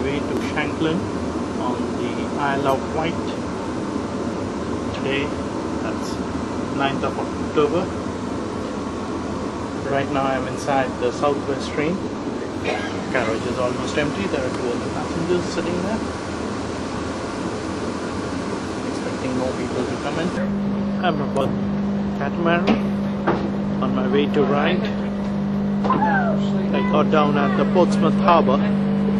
way to Shanklin on the Isle of Wight. Today, that's 9th of October. Right now I'm inside the Southwest train. Carriage is almost empty. There are 2 other passengers sitting there. Expecting more people to come in. I'm about Catamaran on my way to Ryde. I got down at the Portsmouth Harbour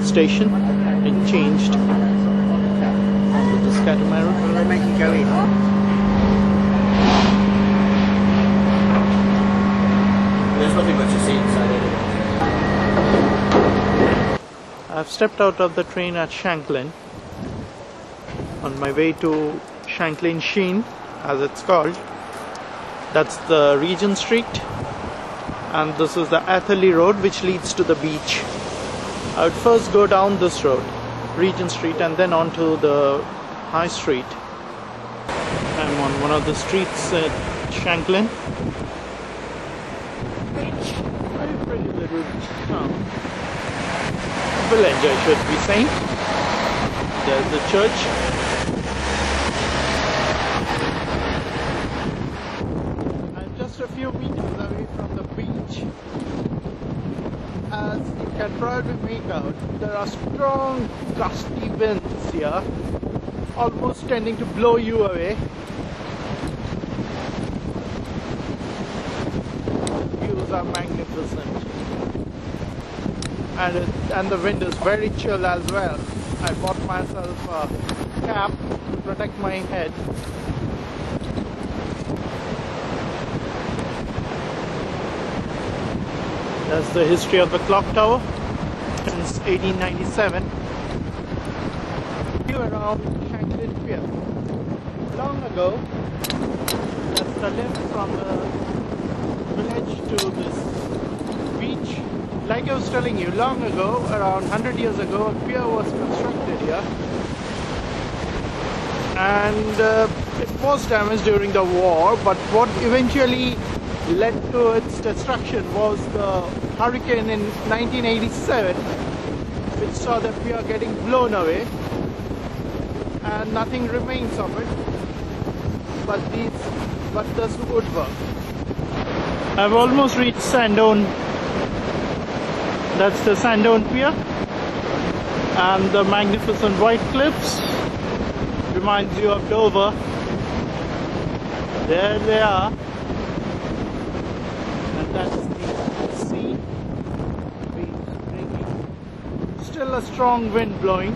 station and changed onto this catamaran. Will they make you go in? There's nothing much to see inside anyway. I've stepped out of the train at Shanklin on my way to Shanklin Sheen, as it's called. That's the Regent Street, and this is the Atherley Road, which leads to the beach. I would first go down this road, Regent Street, and then onto the High Street. I'm on one of the streets at Shanklin. Very pretty little town. Village, I should be saying. There's the church. I'm just a few meters away from the beach. As you can probably make out, there are strong gusty winds here, almost tending to blow you away. Views are magnificent, and the wind is very chill as well. I bought myself a cap to protect my head. That's the history of the clock tower since 1897. Here around Shanklin Pier. Long ago, that's the lift from the village to this beach. Like I was telling you, long ago, around 100 years ago, a pier was constructed here. And it was damaged during the war, but what eventually led to its destruction was the hurricane in 1987, which saw the pier getting blown away, and nothing remains of it but this woodwork. I've almost reached Sandown. That's the Sandown Pier, and the magnificent white cliffs reminds you of Dover. There they are. That's the sea. Still a strong wind blowing.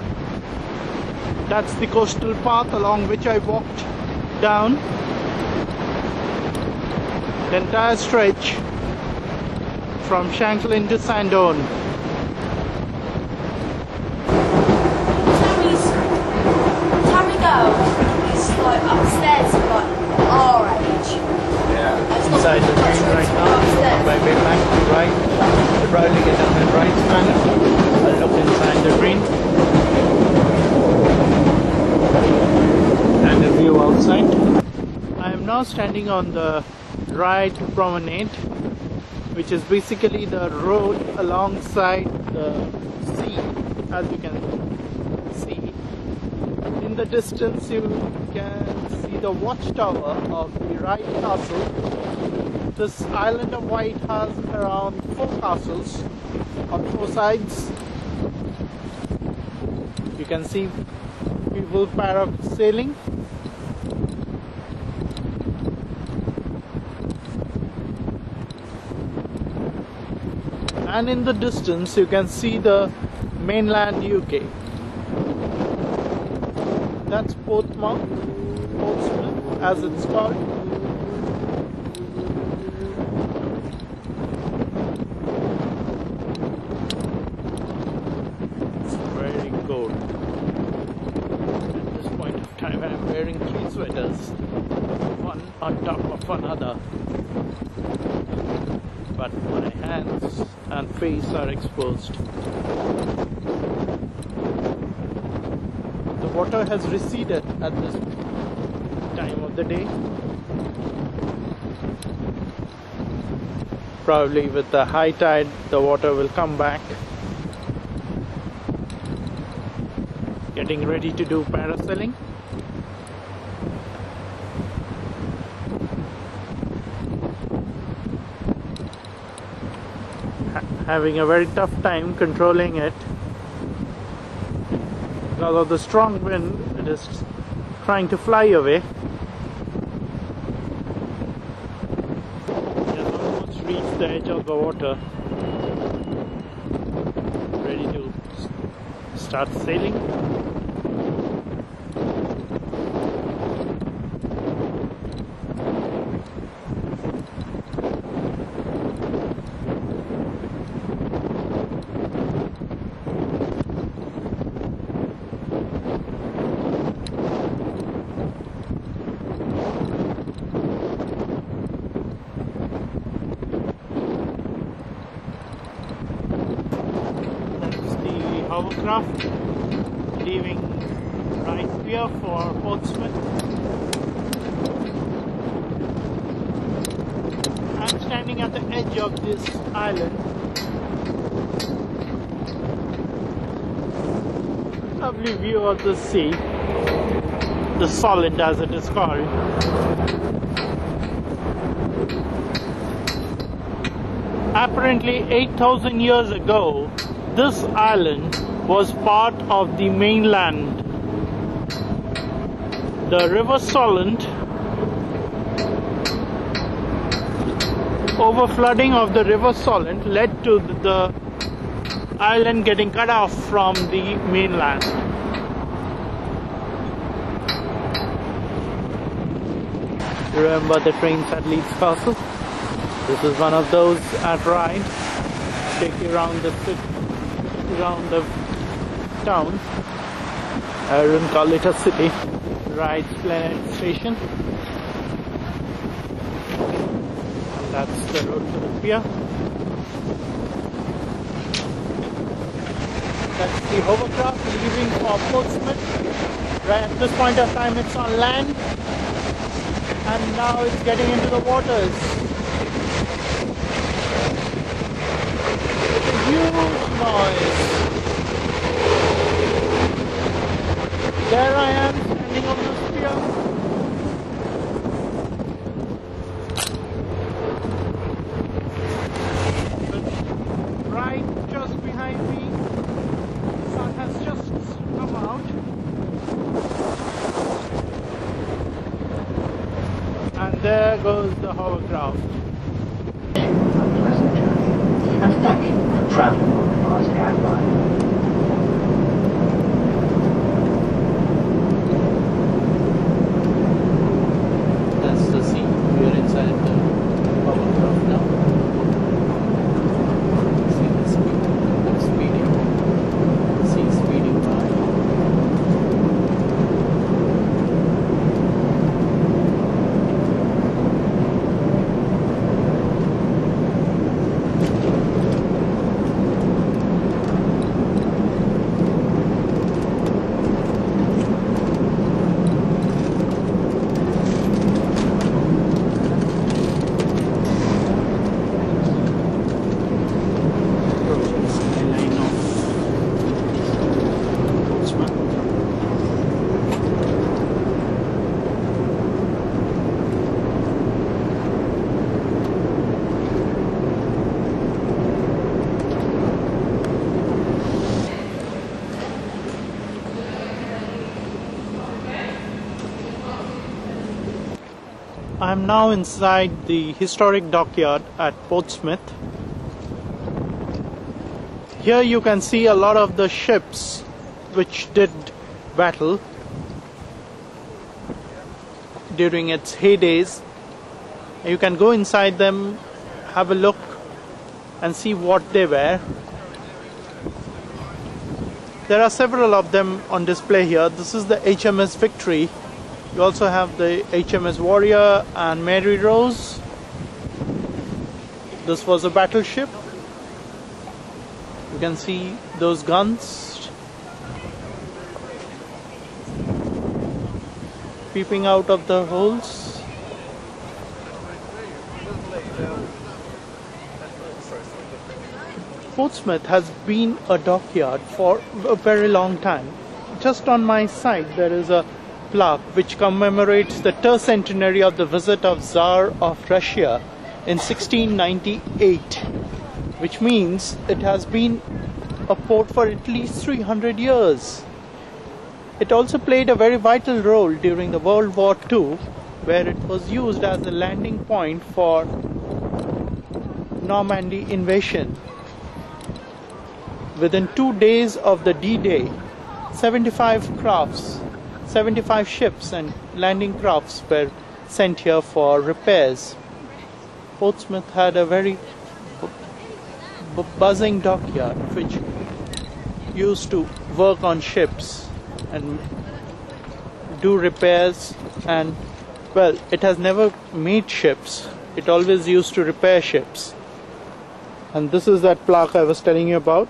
That's the coastal path along which I walked down. The entire stretch from Shanklin to Sandown. Time we go. It's like upstairs, like our age. Yeah, inside the train right now. My way back to Ryde. I'll probably get up in Ryde Spanner. I'll look inside the train. And the view outside. I am now standing on the Ryde Promenade, which is basically the road alongside the sea, as you can see. In the distance you can see the watchtower of the Ryde Castle. This island of Wight has around 4 castles on 4 sides. You can see people parasailing. And in the distance you can see the mainland UK. That's Portsmouth, as it's called. It's very cold. At this point of time I'm wearing 3 sweaters, one on top of another. But my hands and face are exposed. The water has receded at this time of the day. Probably with the high tide the water will come back. getting ready to do parasailing. Having a very tough time controlling it because of the strong wind. It is trying to fly away. It has almost reached the edge of the water, ready to start sailing. Hovercraft leaving right pier for Portsmouth. I'm standing at the edge of this island. Lovely view of the sea, the Solent as it is called. Apparently 8,000 years ago, this island was part of the mainland. The River Solent, overflooding of the River Solent led to the island getting cut off from the mainland. Remember the trains at Leeds Castle? This is one of those at Ryde. Take you around the city, around the town. I wouldn't call it a city. Ryde Planet Station. And that's the road to the pier. That's the hovercraft leaving for Portsmouth. Right at this point of time it's on land, and now it's getting into the waters. It's a huge noise. There I am standing on the pier. Right just behind me, the sun has just come out. And there goes the hovercraft. Pleasant journey, and thank you for travelling on the Mars Airline. That's the sea. We are inside the hovercraft now. See the speed. I'm speeding. Sea speeding by. I am now inside the historic dockyard at Portsmouth. Here you can see a lot of the ships which did battle during its heydays. You can go inside them, have a look and see what they were. There are several of them on display here. This is the HMS Victory. You also have the HMS Warrior and Mary Rose. This was a battleship. You can see those guns peeping out of the holes. Portsmouth has been a dockyard for a very long time. just on my side there is a plaque which commemorates the tercentenary of the visit of Tsar of Russia in 1698, which means it has been a port for at least 300 years. It also played a very vital role during the World War II, where it was used as a landing point for Normandy invasion. Within 2 days of the D-Day, 75 ships and landing crafts were sent here for repairs. Portsmouth had a very buzzing dockyard which used to work on ships and do repairs, and well, it has never made ships, it always used to repair ships. And this is that plaque I was telling you about.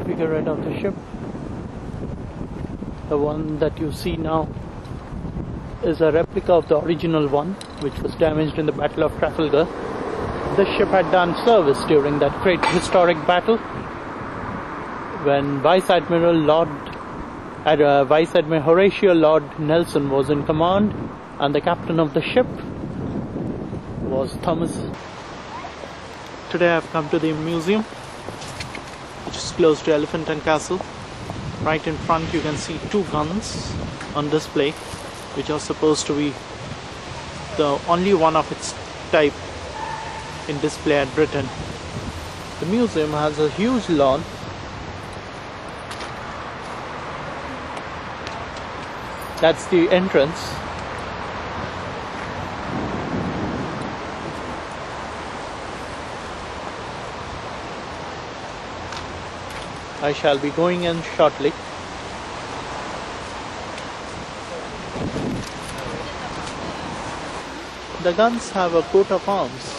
Figurehead of the ship. The one that you see now is a replica of the original one, which was damaged in the Battle of Trafalgar. This ship had done service during that great historic battle when Vice Admiral Horatio Lord Nelson was in command, and the captain of the ship was Thomas. Today I have come to the museum, which is close to Elephant and Castle. Right in front you can see 2 guns on display, which are supposed to be the only one of its type in display at Britain. The museum has a huge lawn. That's the entrance. I shall be going in shortly. The guns have a coat of arms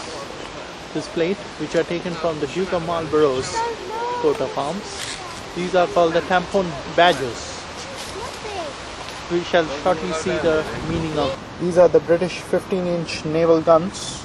displayed, which are taken from the Duke of Marlborough's coat of arms. These are called the tampon badges. We shall shortly see the meaning of. These are the British 15-inch naval guns.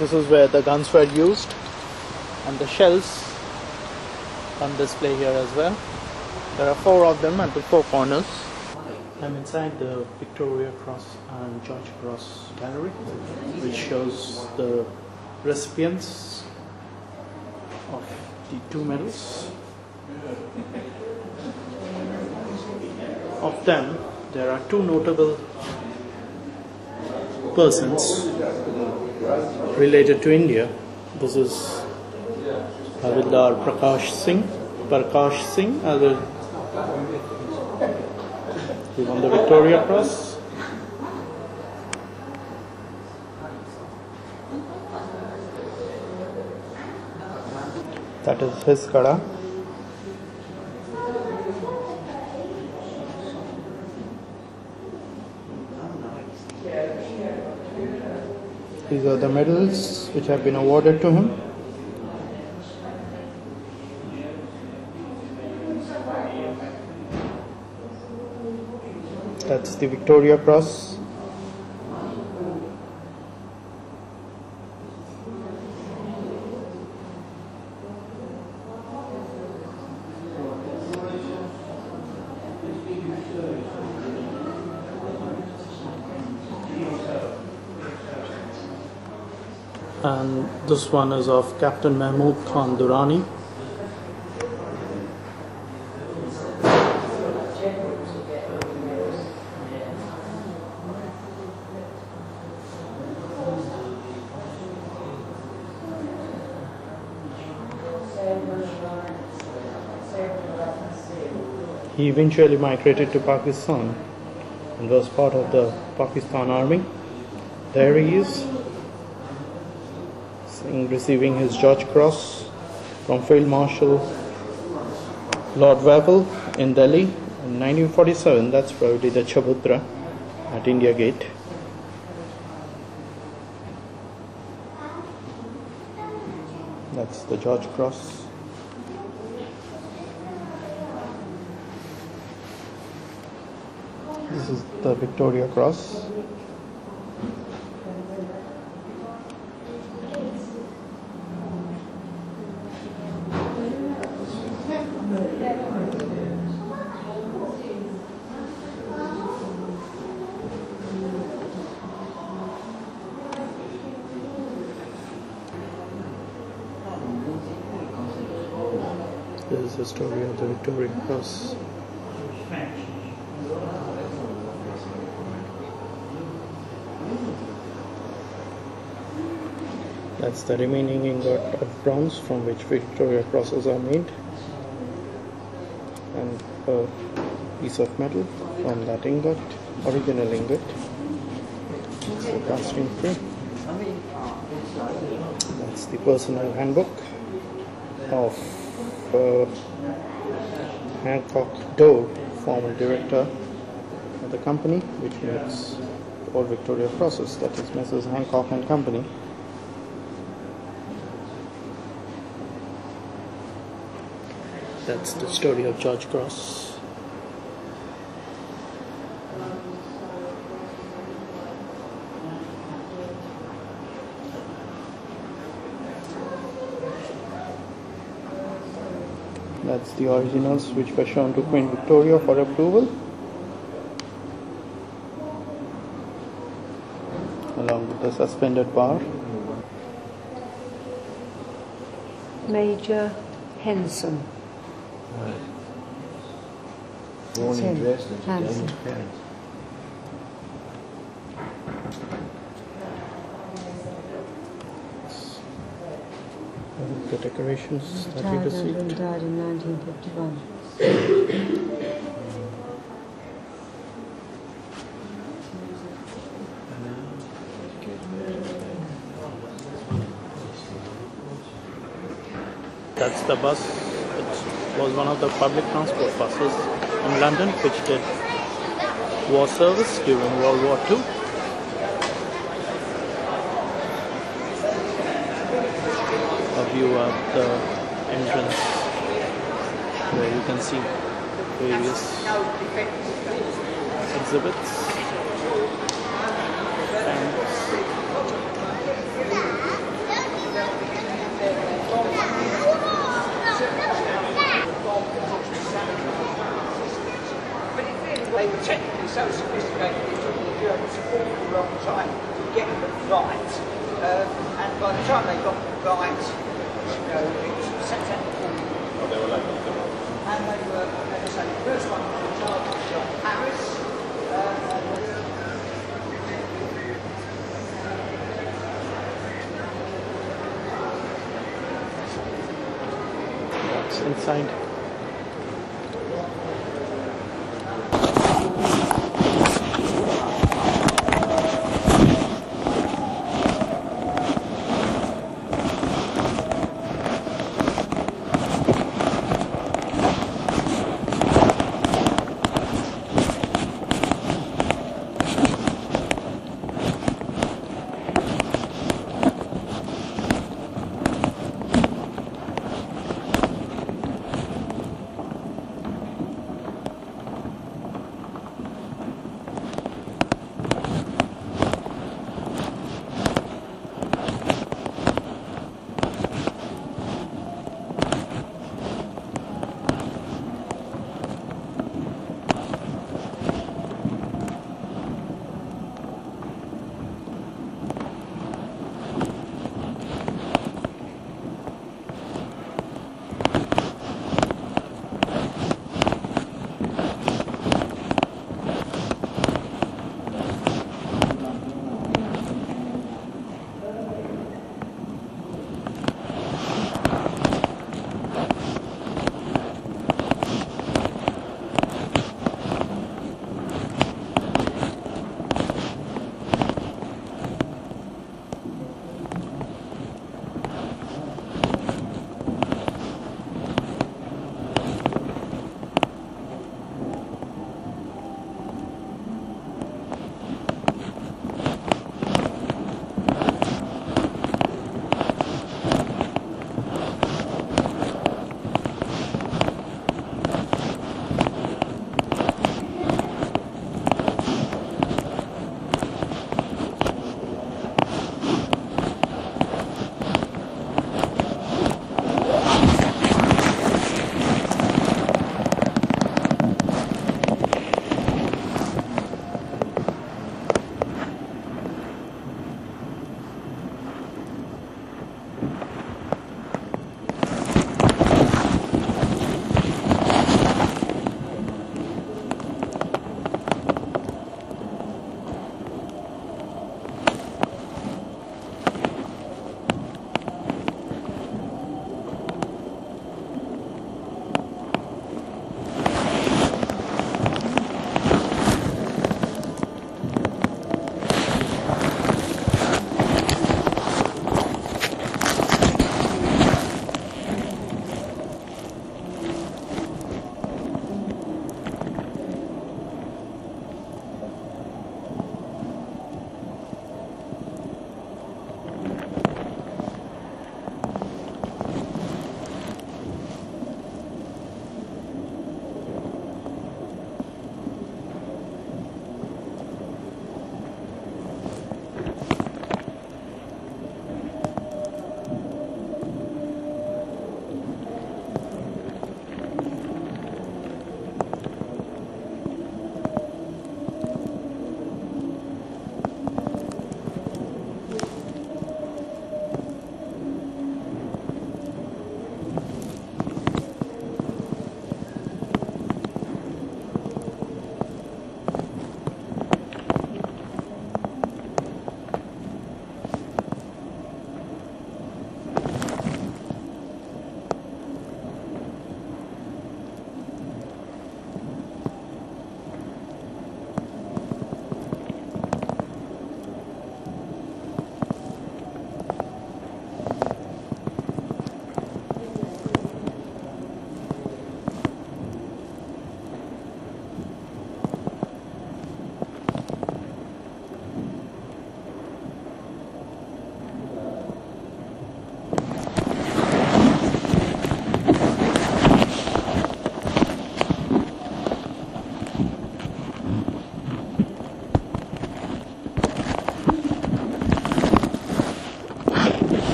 This is where the guns were used, and the shells on display here as well. There are 4 of them at the 4 corners. I'm inside the Victoria Cross and George Cross gallery, which shows the recipients of the 2 medals. Of them, there are 2 notable persons related to India. This is Havildar Prakash Singh. He won the Victoria Cross. That is his kada. These are the medals which have been awarded to him. That's the Victoria Cross. And this one is of Captain Mahmood Khan Durrani. He eventually migrated to Pakistan and was part of the Pakistan Army. There he is, receiving his George Cross from Field Marshal Lord Wavell in Delhi in 1947. That's probably the Chabutra at India Gate. That's the George Cross. This is the Victoria Cross. This is the story of the Victoria Cross. That's the remaining ingot of bronze from which Victoria Crosses are made, and a piece of metal from that ingot, original ingot, so casting free. That's the personal handbook of Hancock Doe, former director of the company which makes all Victoria Crosses, that is Messrs. Hancock and Company. That's the story of George Cross. That's the originals which were shown to Queen Victoria for approval, along with the suspended bar. Major Henson. Born in Dresden, Hanson. James parents. The decorations that we Retired received. and died in 1951. That's the bus. It was one of the public transport buses in London which did war service during World War II. A view of the entrance where you can see various exhibits. They were technically so sophisticated it took the Germans an awful long time to get them right. And by the time they got them right, it was September 40. Oh, they were late. And they were, as I say, the first one in charge was Paris. That's inside.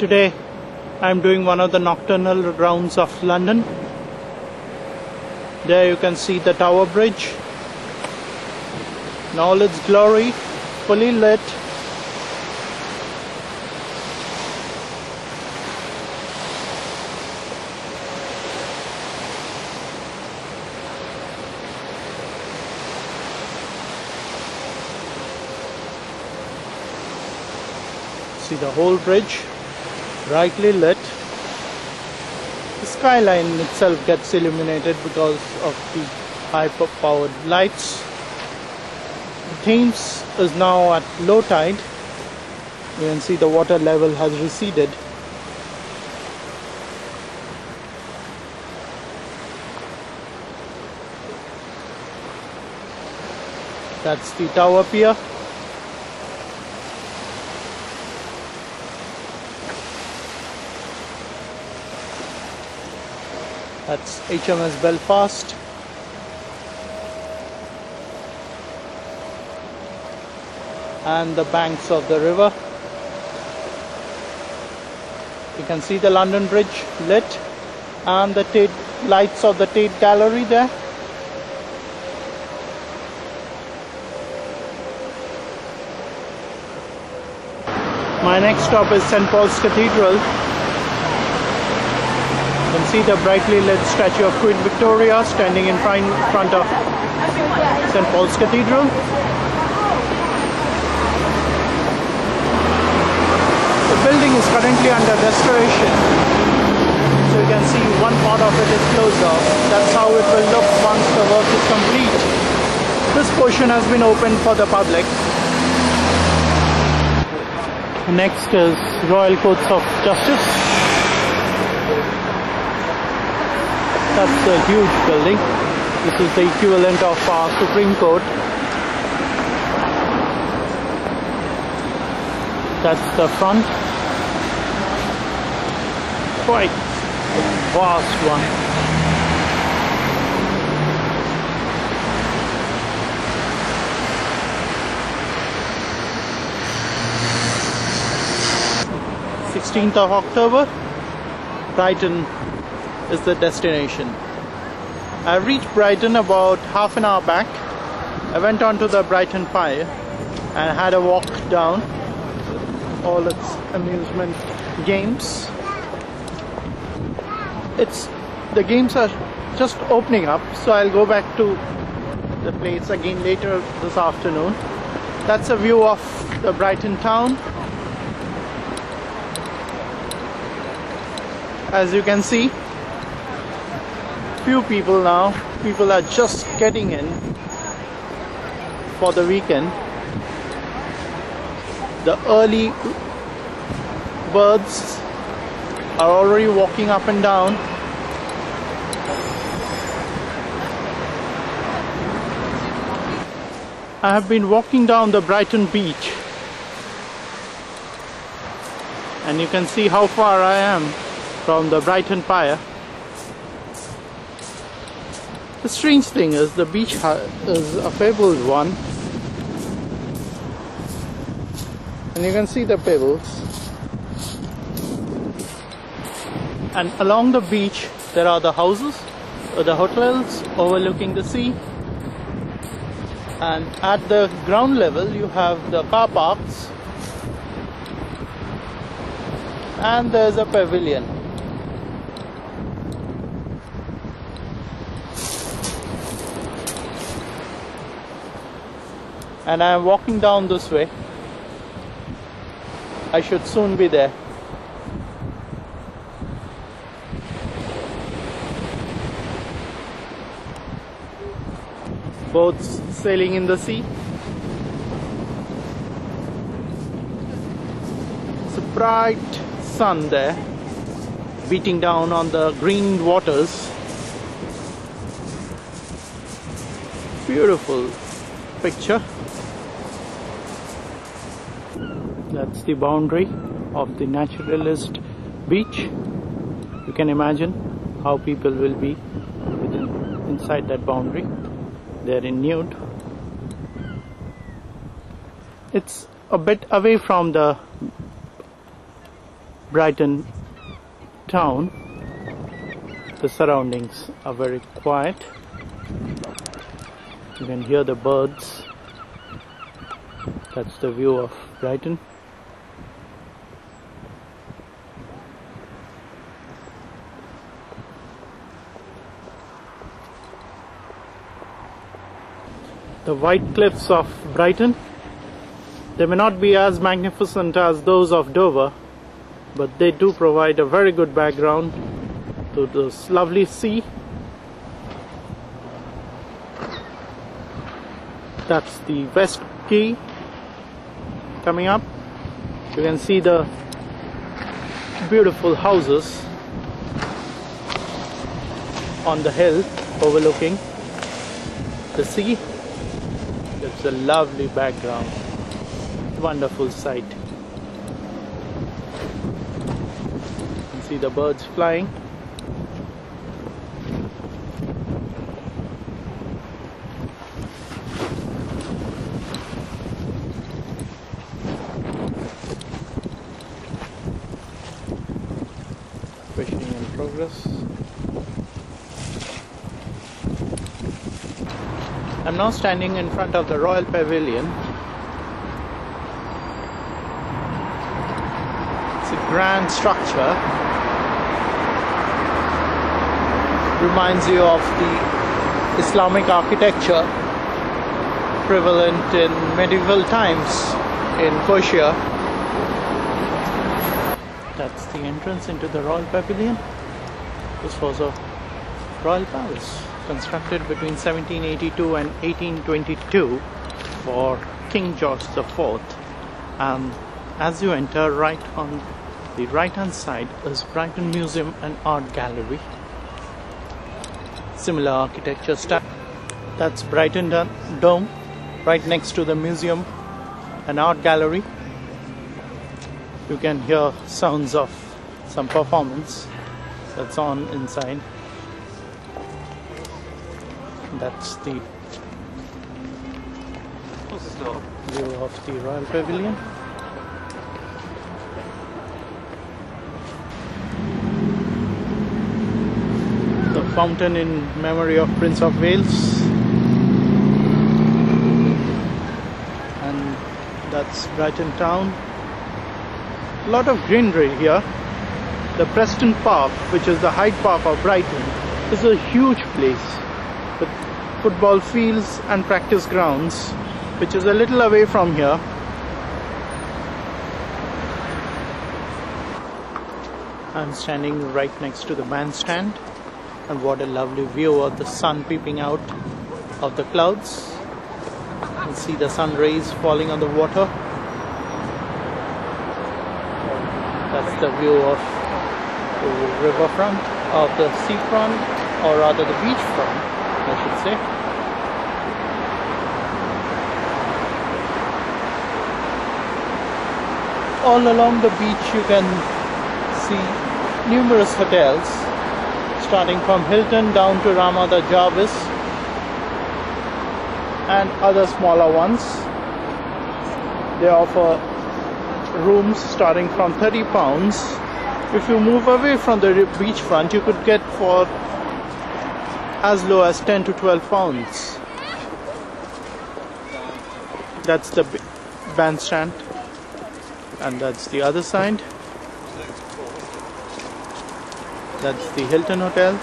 Today I'm doing one of the nocturnal rounds of London. There you can see the Tower Bridge in all its glory, fully lit. See the whole bridge brightly lit. The skyline itself gets illuminated because of the high-powered lights. The Thames is now at low tide. You can see the water level has receded. That's the Tower Pier. That's HMS Belfast. And the banks of the river. You can see the London Bridge lit and the Tate lights of the Tate Gallery there. My next stop is St. Paul's Cathedral. You can see the brightly lit statue of Queen Victoria standing in front of St. Paul's Cathedral. The building is currently under restoration, so you can see one part of it is closed off. That's how it will look once the work is complete. This portion has been opened for the public. Next is Royal Courts of Justice. That's a huge building. This is the equivalent of our Supreme Court. That's the front. Quite a vast one. of October, Brighton is the destination. I reached Brighton about half an hour back. I went on to the Brighton Pier and had a walk down all its amusement games. The games are just opening up, so I'll go back to the place again later this afternoon. That's a view of the Brighton town. As you can see, few people now. People are just getting in for the weekend. The early birds are already walking up and down. I have been walking down the Brighton beach, and you can see how far I am from the Brighton Pier. The strange thing is the beach is a pebbled one, and you can see the pebbles. And along the beach there are the houses or the hotels overlooking the sea. And at the ground level you have the car parks, and there's a pavilion. And I am walking down this way. I should soon be there. Boats sailing in the sea. It's a bright sun there, beating down on the green waters. Beautiful picture. That's the boundary of the naturalist beach. You can imagine how people will be inside that boundary. They're in nude. It's a bit away from the Brighton town. The surroundings are very quiet. You can hear the birds. That's the view of Brighton. The white cliffs of Brighton, they may not be as magnificent as those of Dover, but they do provide a very good background to this lovely sea. That's the West Quay coming up. You can see the beautiful houses on the hill overlooking the sea. It's a lovely background, wonderful sight. You can see the birds flying. Fishing in progress. I'm now standing in front of the Royal Pavilion. It's a grand structure. Reminds you of the Islamic architecture prevalent in medieval times in Persia. That's the entrance into the Royal Pavilion. This was a royal palace constructed between 1782 and 1822 for King George IV. And as you enter, right on the right hand side is Brighton Museum and Art Gallery. Similar architecture style. That's Brighton Dome, right next to the museum and art gallery. You can hear sounds of some performance that's on inside. That's the view of the Royal Pavilion. The fountain in memory of Prince of Wales. And that's Brighton town. A lot of greenery here. The Preston Park, which is the Hyde Park of Brighton, is a huge place with football fields and practice grounds, which is a little away from here. I'm standing right next to the bandstand, and what a lovely view of the sun peeping out of the clouds. You can see the sun rays falling on the water. That's the view of riverfront, of the seafront, or rather the beachfront, I should say. All along the beach you can see numerous hotels, starting from Hilton down to Ramada Jarvis and other smaller ones. They offer rooms starting from £30. If you move away from the beachfront, you could get for as low as £10 to £12. That's the bandstand, and that's the other side. That's the Hilton Hotel.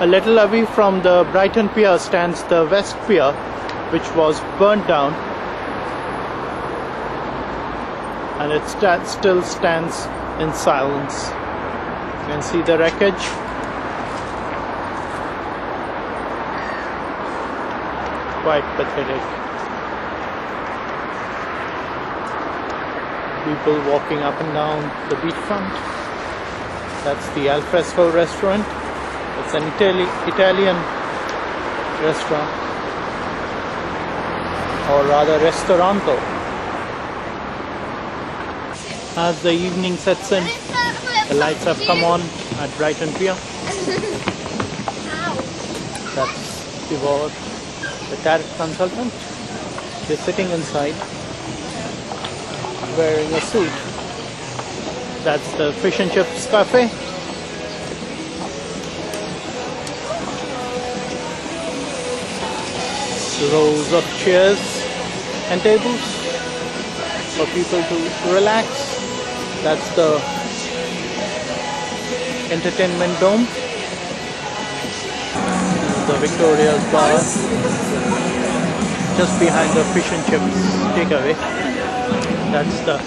A little away from the Brighton Pier stands the West Pier, which was burnt down, and it still stands in silence. You can see the wreckage. Quite pathetic. People walking up and down the beachfront. That's the Al Fresco restaurant. It's an Italian restaurant, or rather restaurante. As the evening sets in, the lights have come on at Brighton Pier. That's Ivor, the tariff consultant. He's sitting inside wearing a suit. That's the Fish and Chips Cafe. Rows of chairs and tables for people to relax. That's the entertainment dome. The Victoria's bar, just behind the Fish and Chips takeaway. That's the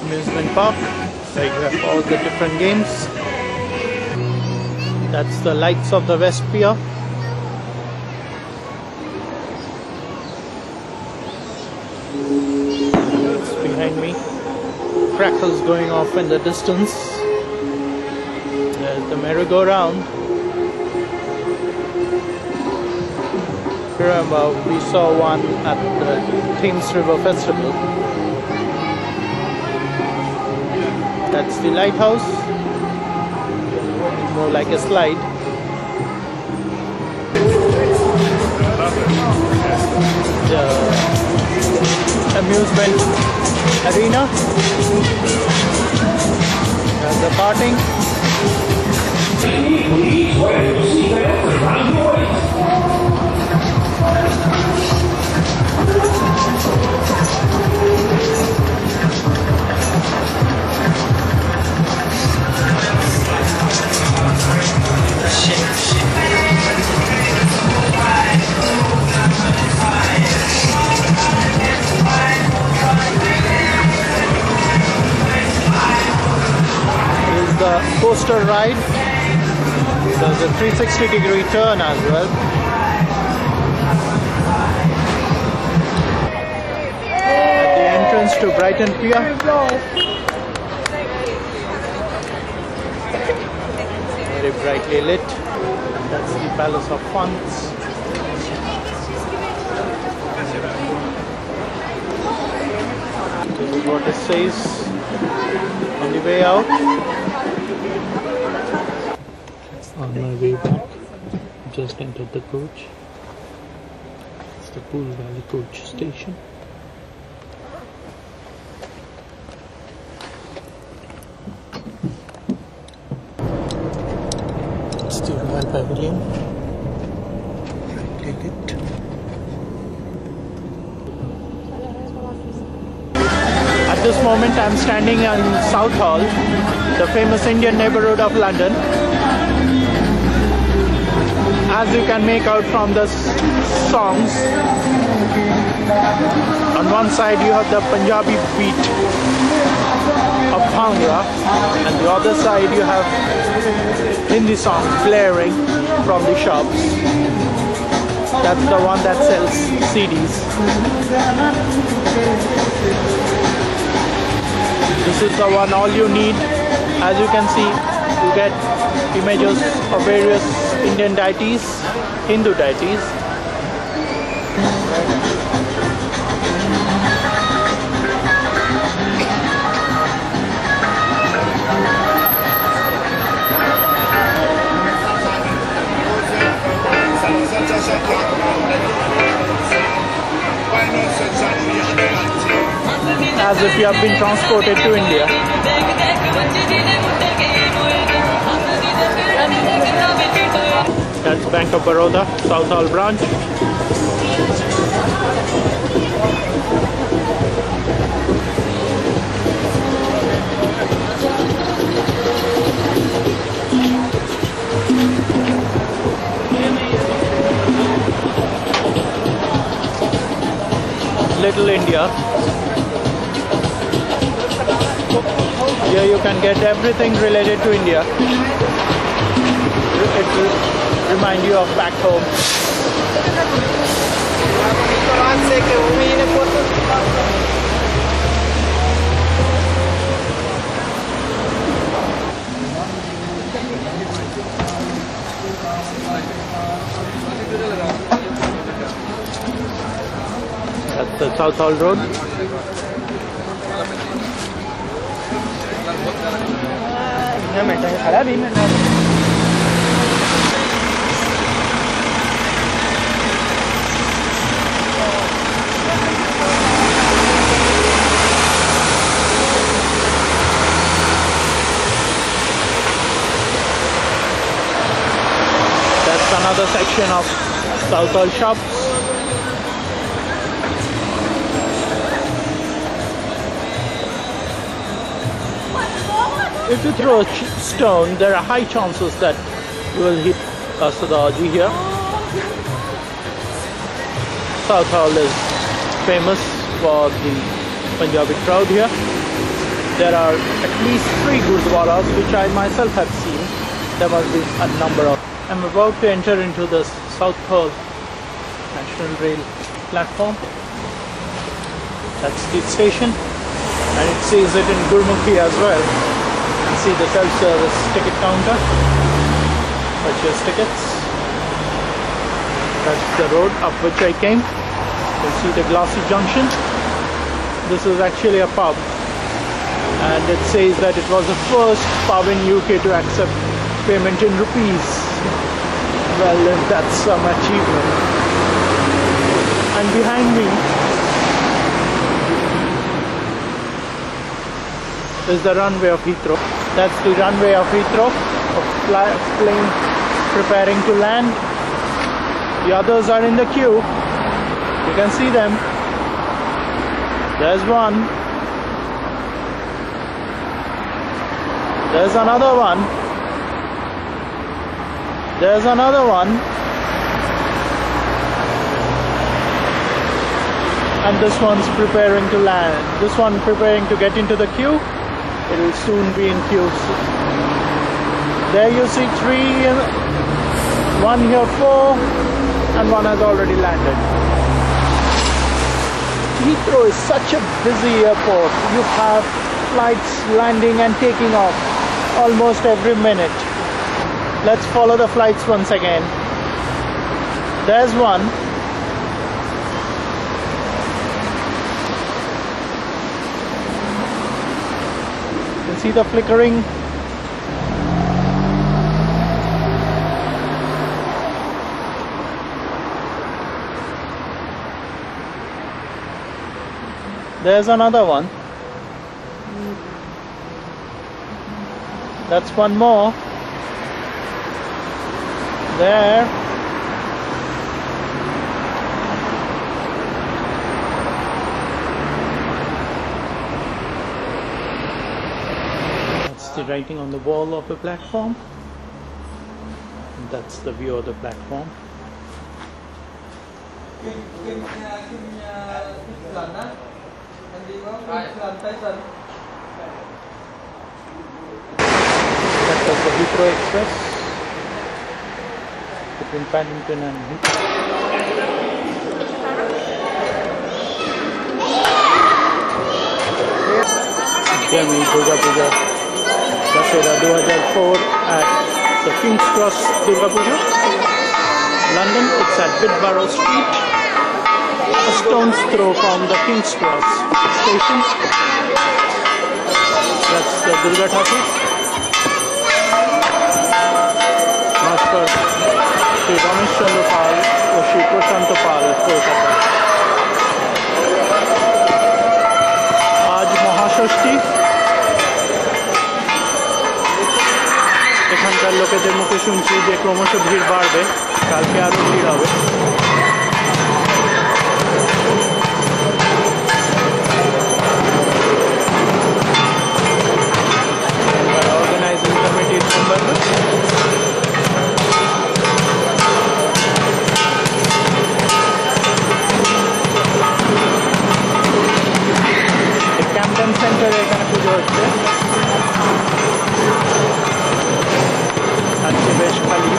amusement park, where you have all the different games. That's the lights of the West Pier. Behind me, crackers going off in the distance. There's the merry-go-round. Remember, we saw one at the Thames River Festival. That's the lighthouse, more like a slide. The amusement arena. There's the karting. The coaster ride. There's a 360-degree turn as well. At the entrance to Brighton Pier. Very brightly lit. That's the Palace of Funds. This is what it says on the way out. On my way back, just entered the coach. It's the Poole Valley coach station. It's the Royal Pavilion. Brightly lit. At this moment, I'm standing in Southall, the famous Indian neighborhood of London. As you can make out from the songs, on one side you have the Punjabi beat of Bhangra, and the other side you have Hindi songs blaring from the shops. That's the one that sells CDs. This is the one all you need. As you can see, you get images of various Indian deities, Hindu deities. As if you have been transported to India. That's Bank of Baroda, Southall branch. Little India. Here you can get everything related to India. It will remind you of back home. That's the Southall Road. That's another section of Southall shops. If you throw a stone, there are high chances that you will hit a Sadaji here. Southall is famous for the Punjabi crowd here. There are at least 3 Gurdwaras which I myself have seen. There must be a number of. I'm about to enter into the Southall National Rail platform. That's the station, and it says it in Gurmukhi as well. See the self-service ticket counter. Purchase tickets. That's the road up which I came. You see the glassy junction. This is actually a pub, and it says that it was the first pub in UK to accept payment in rupees. Well, that's some achievement. And behind me is the runway of Heathrow. That's the runway of Heathrow, of plane preparing to land. The others are in the queue. You can see them. There's one. There's another one. There's another one. And this one's preparing to land. This one preparing to get into the queue. It will soon be in queue. There you see 3, 1 here 4, and 1 has already landed. Heathrow is such a busy airport. You have flights landing and taking off almost every minute. Let's follow the flights once again. There's one. See the flickering. There's another one. That's one more. There. The writing on the wall of the platform. And that's the view of the platform. That was the Heathrow Express between Paddington and Heathrow. Yummy Durga Puja Dasera 2004 at the King's Cross Durga Puja, London. It's at Bidbarrow Street, a stone's throw from the King's Cross station. That's the Durga Thakur. Master Shri Ramesh Chandra Pal or Shri Prashant Pal, Kolkata. आज महाषष्ठी, এখানকার লোকেদের মুখে শুনছি যে ক্রমশ ভিড় বাড়বে, কালকে আরো ভিড় হবে। Organizing committee member. ক্যাম্পটন সেন্টারে এখানে পুজো হচ্ছে, আজকে বেশ খালি।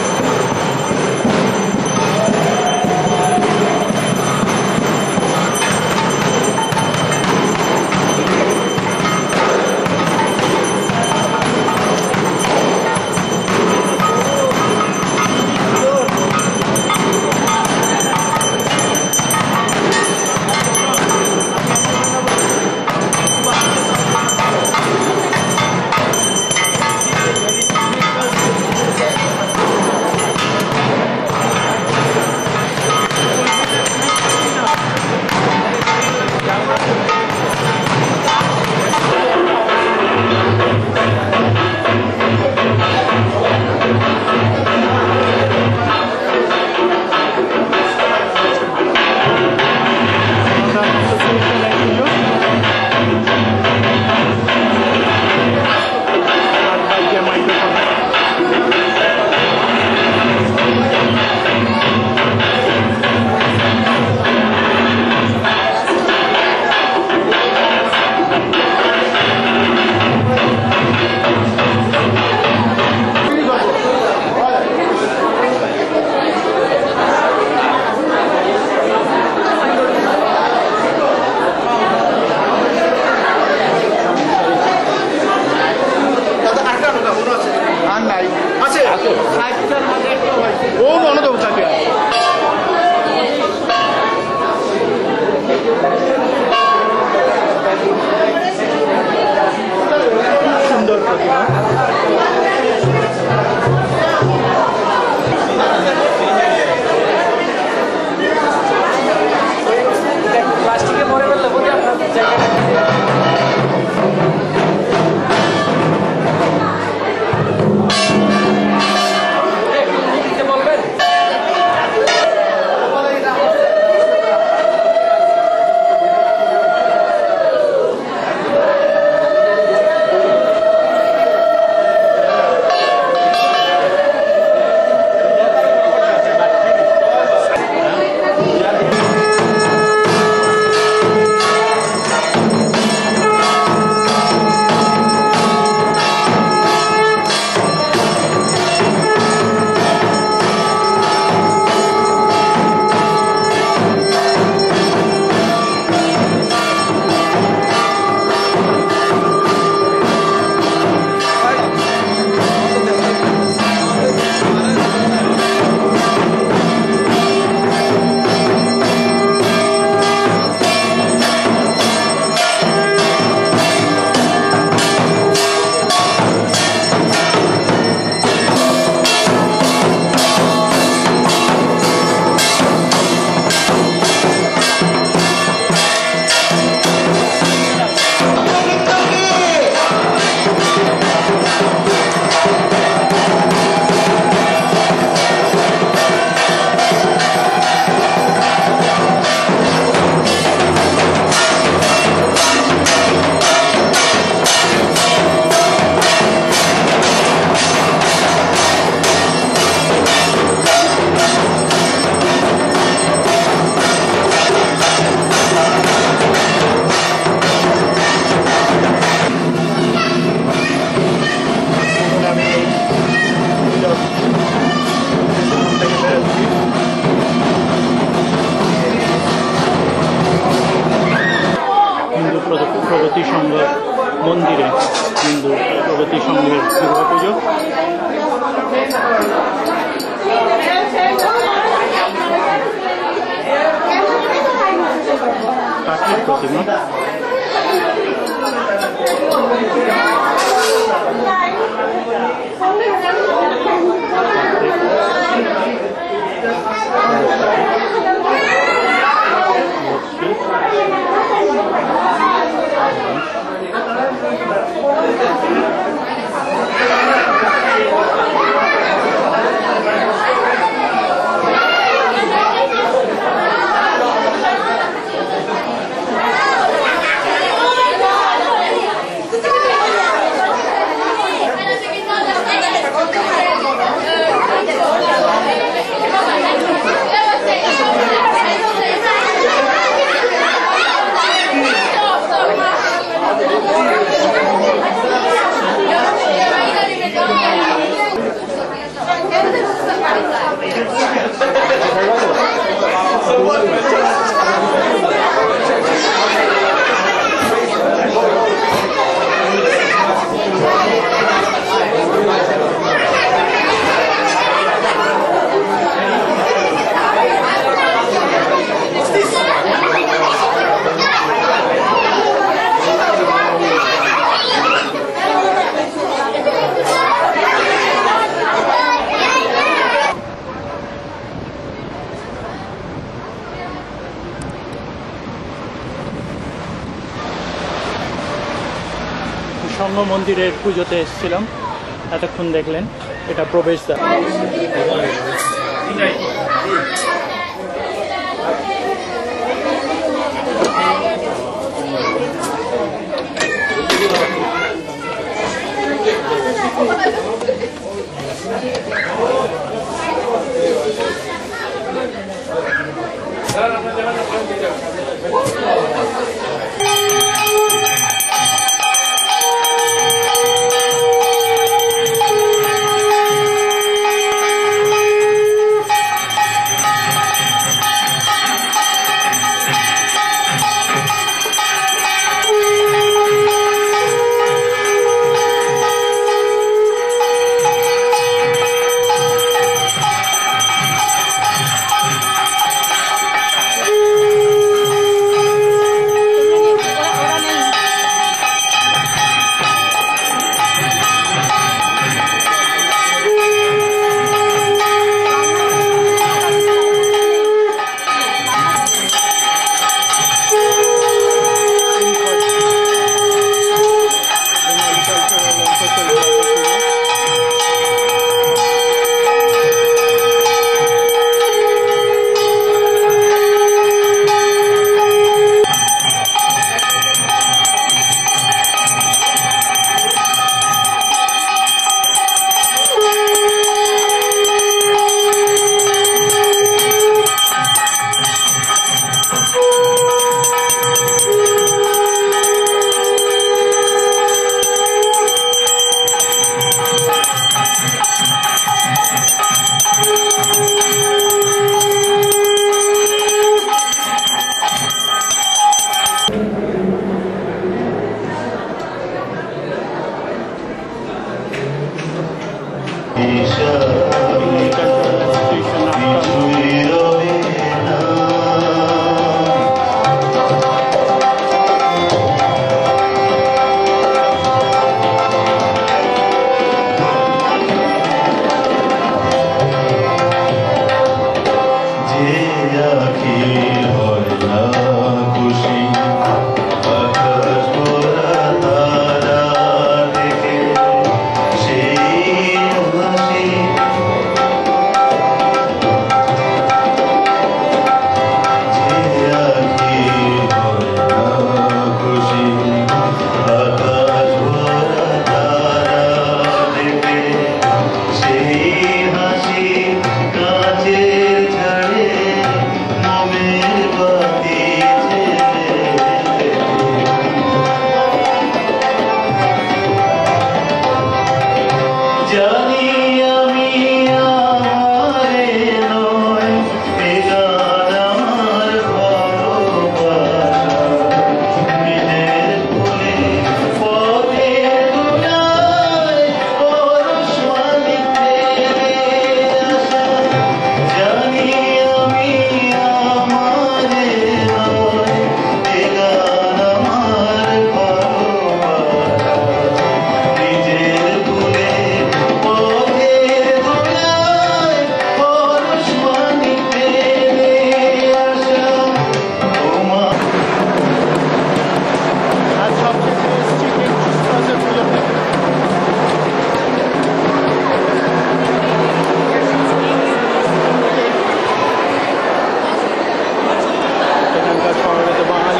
প্রতিমা। সঙ্গ মন্দিরের পুজোতে এসেছিলাম, এতক্ষণ দেখলেন এটা প্রবেশদ্বার।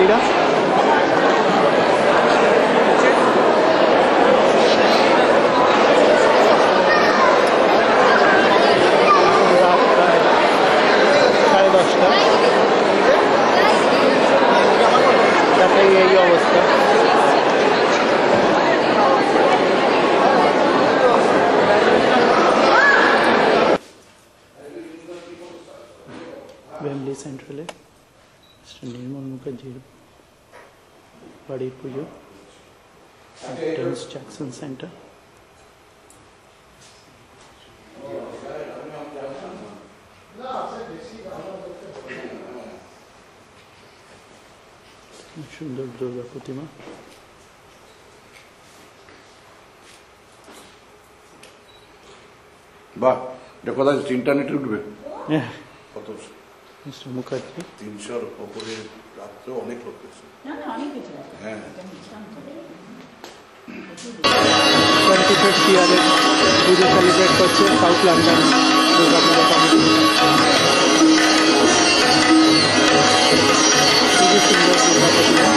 এইটা রাত প্রায় 10:30 ঢাকায় এই অবস্থা। ফ্যামিলি সেন্ট্রালে নির্মল মুখার্জির বাড়ির পুজো, টেন্স জ্যাকসন সেন্টার। সুন্দর দুর্গা প্রতিমা। বাহ, এটা কোথায় ইন্টারনেটে উঠবে? কত মিস্টার মুখার্জি 300-র ওপরে রাত্রে অনেক লোক গেছে। হ্যাঁ 25th ইয়ারে পুজো সেলিব্রেট করছে সাউথ লন্ডন দুর্গাপূজা কমিটি। খুবই সুন্দর দুর্গা প্রতিমা।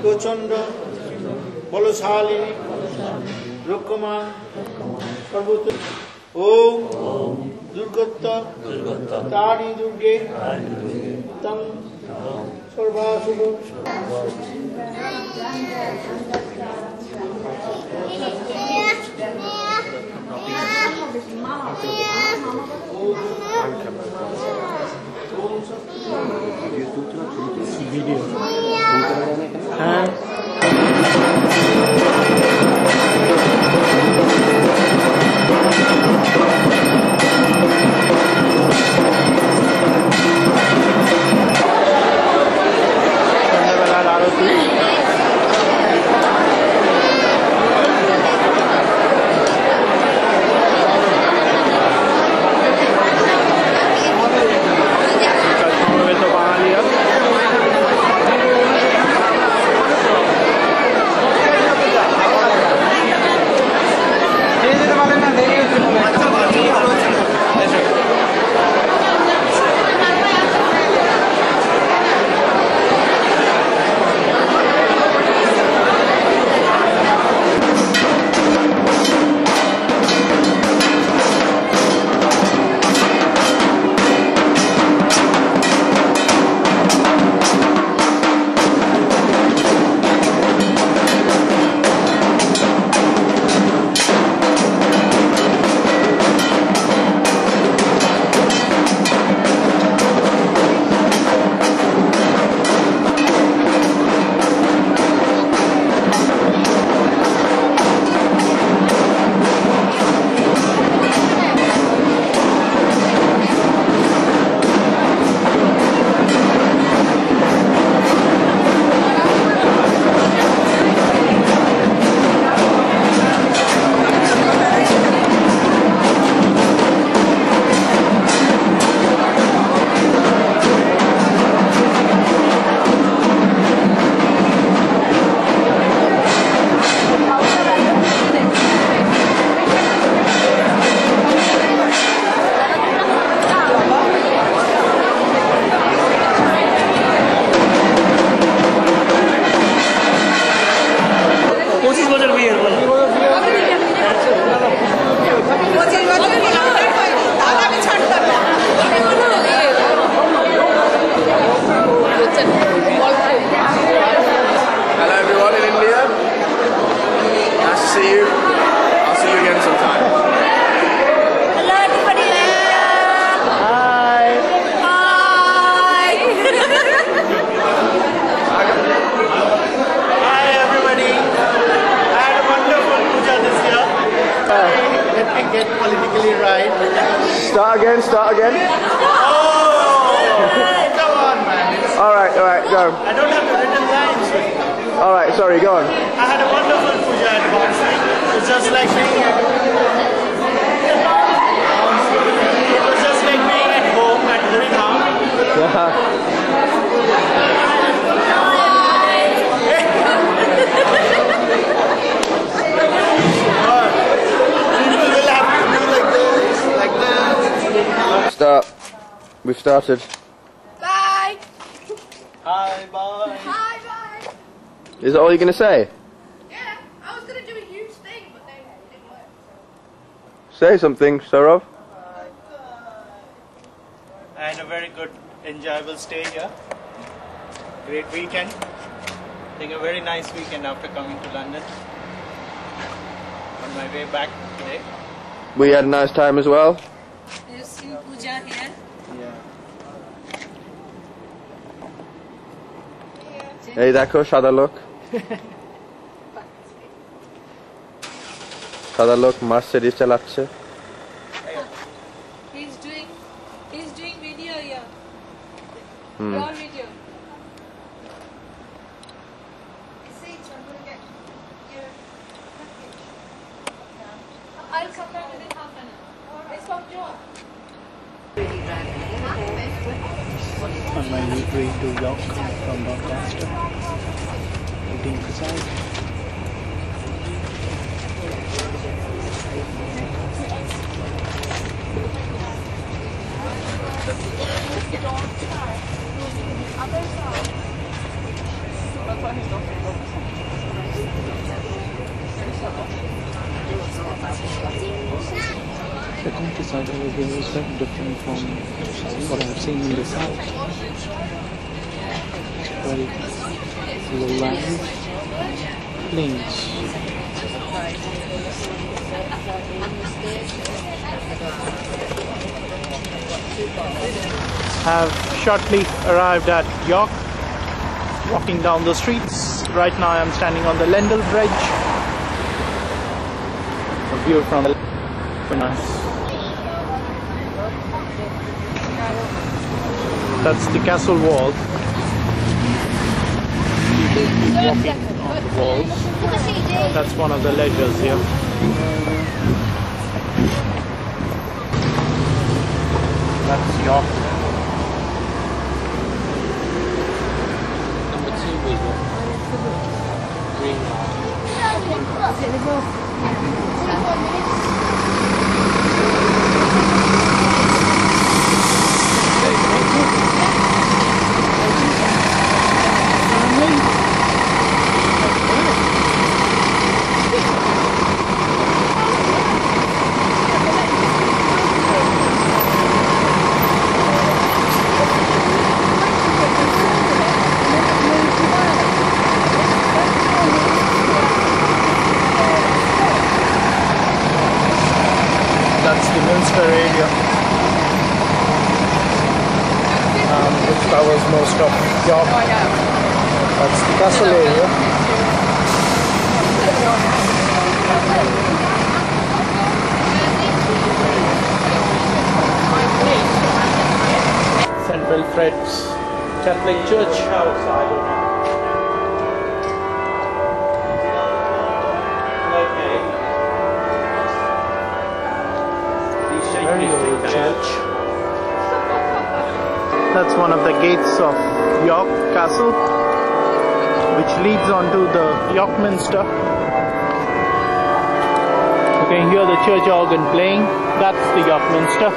প্রচণ্ড বলশালিনী রক্ষমান সর্বত ওম দুর্গত তারি দুর্গে তং সর্বাশুভ ভিডিও হ্যাঁ Start again. Come on, man. Alright, go. I don't have the written lines. Alright, sorry, go on. I had a wonderful puja at Bonsai. It's just like being at it was just like being at home at Harinam. People will have to do like this. Start. We've started. Bye. Hi, bye. Bye, bye. Is that all you're going to say? Yeah, I was going to do a huge thing, but then it didn't work. Say something, Saurav. I had a very good, enjoyable stay here. Great weekend. I think a very nice weekend after coming to London. On my way back today. We had a nice time as well. You see puja here? Yeah. এই দেখো সাদা লোক সাদা লোক Mercedes চালাচ্ছে He's doing video here. Hmm. Your video. I'll come back within half an hour. It's from John. On my way to York from Doncaster, eating precise. Others are. countryside over here is very different from what I've seen in the south. Very lowland plains. Have shortly arrived at York. Walking down the streets. Right now I am standing on the Lendal Bridge. A view from the very nice. That's the castle wall. People keep walking on the walls. That's one of the ledgers here. That's York. Number 2 was what? Green. That's the Minster area, which covers most of York. That's the castle area. St. Wilfrid's Catholic Church. Very old church. That's one of the gates of York Castle, which leads onto the York Minster. You can hear the church organ playing. That's the York Minster.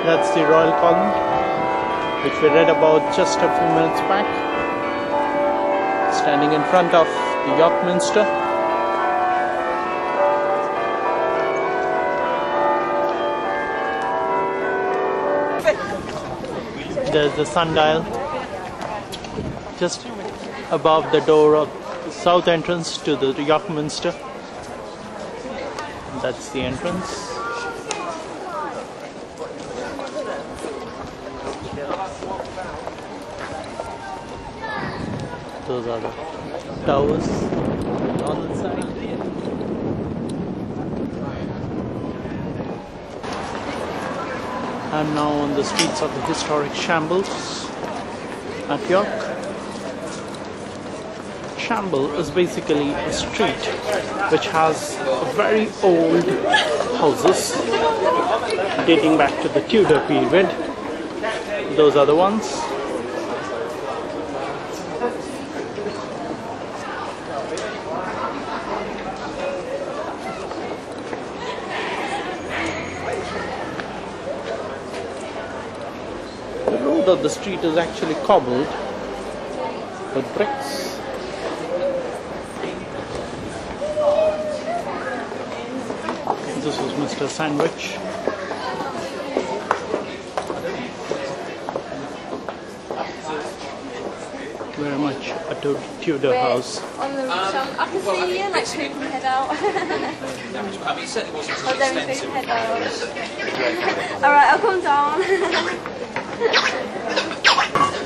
That's the royal column, which we read about just a few minutes back. Standing in front of the York Minster. There's the sundial just above the door of the south entrance to the York Minster. That's the entrance. Those are the towers on the side. I'm now on the streets of the historic Shambles at York. Shamble is basically a street which has very old houses dating back to the Tudor period. Those are the ones. The road of the street is actually cobbled with bricks. This was Mr. Sandwich. Very much a Tudor house. On the rooftop. I can see you like pooping head out. I mean, it certainly wasn't Oh, there we go, head out. Alright, I'll come down.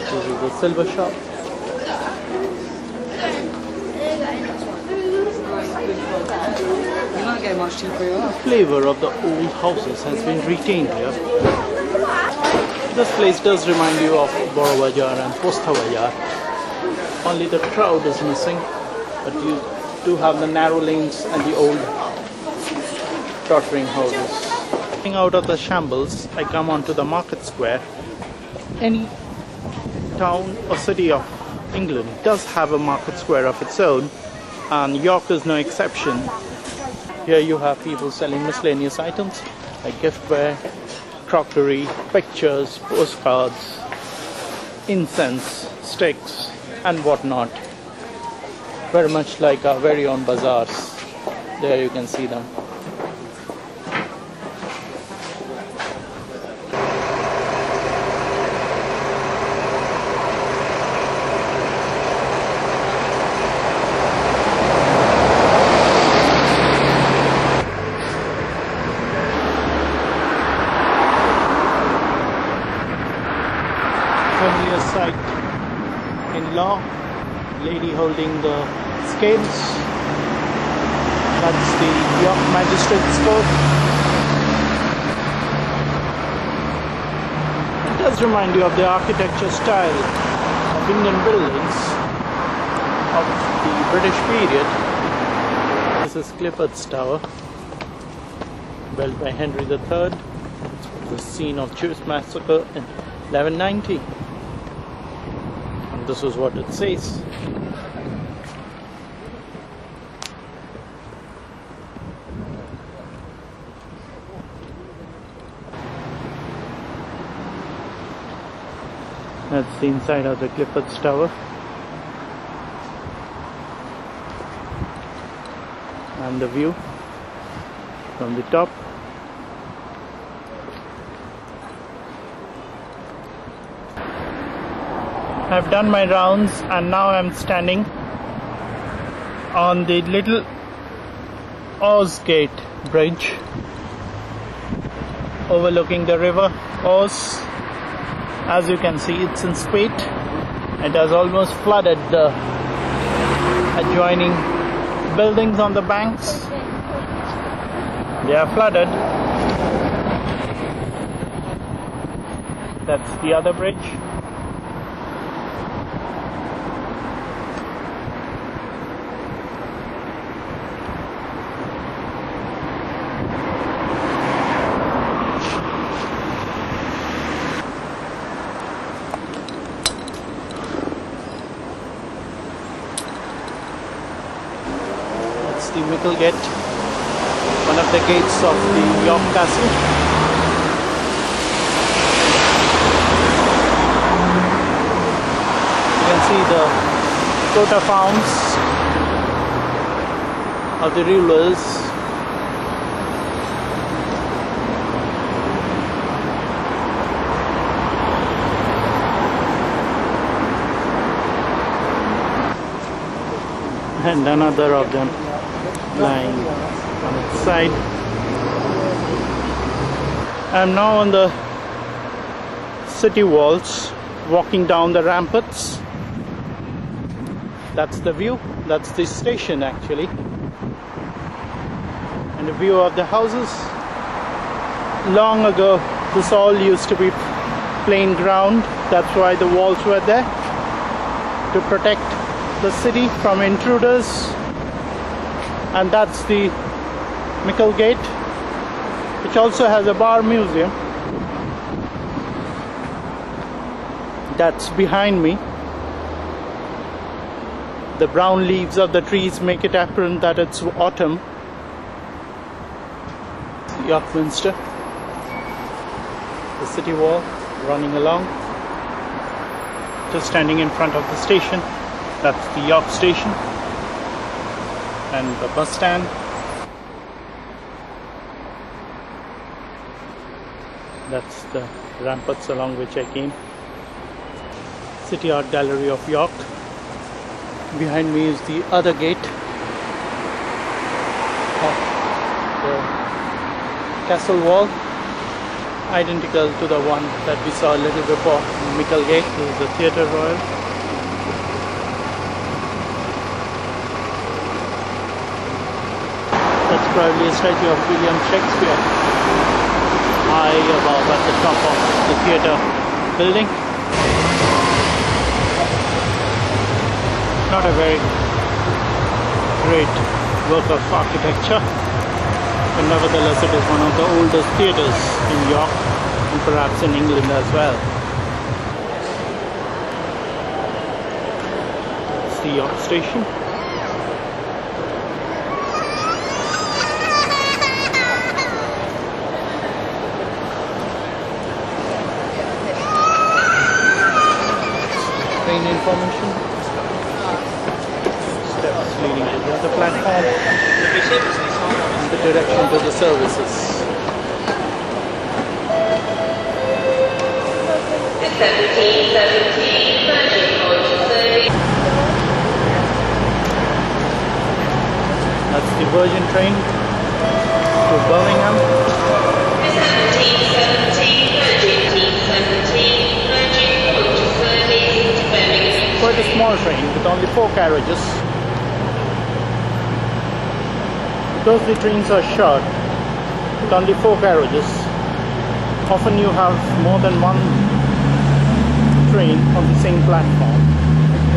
This is the silver shop. You're not getting much cheaper, are you? The flavor of the old houses has been retained here. This place does remind you of Boro Bazaar and Posta Bazaar. Only the crowd is missing, but you do have the narrow lanes and the old tottering houses. Coming out of the Shambles, I come onto the market square. Any town or city of England does have a market square of its own, and York is no exception. Here you have people selling miscellaneous items like giftware, crockery, pictures, postcards, incense, sticks and whatnot. Very much like our very own bazaars. There you can see them. Familiar sight in law, lady holding the scales. That's the York Magistrates Court. It does remind you of the architecture style of Indian buildings of the British period. This is Clifford's Tower, built by Henry III. The scene of Jewish massacre in 1190. And this is what it says. That's the inside of the Clifford's Tower. And the view from the top. I've done my rounds and now I'm standing on the little Ouse Bridge overlooking the river Ouse. As you can see, it's in spate. It has almost flooded the adjoining buildings on the banks. They are flooded. That's the other bridge. The Micklegate, one of the gates of the York Castle. You can see the coat of arms of the rulers. And another of them lying on its side. I'm now on the city walls, walking down the ramparts. That's the view. That's the station actually. And the view of the houses. Long ago, this all used to be plain ground. That's why the walls were there, to protect the city from intruders. And that's the Micklegate, which also has a bar museum. That's behind me. The brown leaves of the trees make it apparent that it's autumn. York Minster, the city wall running along. Just standing in front of the station. That's the York Station. And the bus stand. That's the ramparts along which I came. City Art Gallery of York. Behind me is the other gate of the castle wall, identical to the one that we saw a little before, Micklegate. This is the Theatre Royal. That's probably a statue of William Shakespeare, high above at the top of the theatre building. Not a very great work of architecture, but nevertheless it is one of the oldest theatres in York and perhaps in England as well. the station. Train information. Steps leading to the platform. And the direction to the services. 17, That's the Virgin train to Birmingham. Quite a small train with only 4 carriages. Because the trains are short with only 4 carriages, often you have more than one train on the same platform.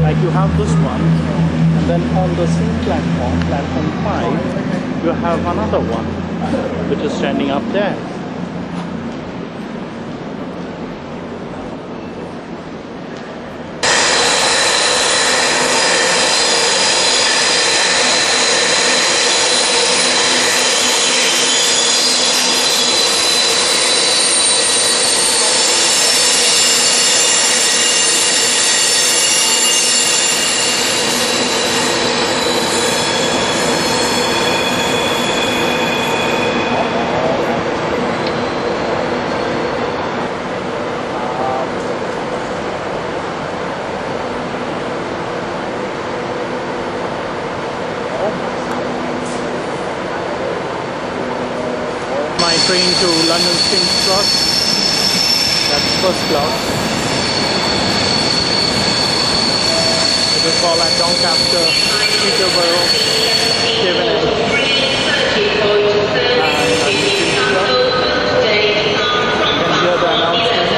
Like you have this one, and then on the same platform, platform 5, you have another one which is standing up there. My train to London King's Cross. That's first class. It will fall at Doncaster, Peterborough, Stevenage, and hear the announcement.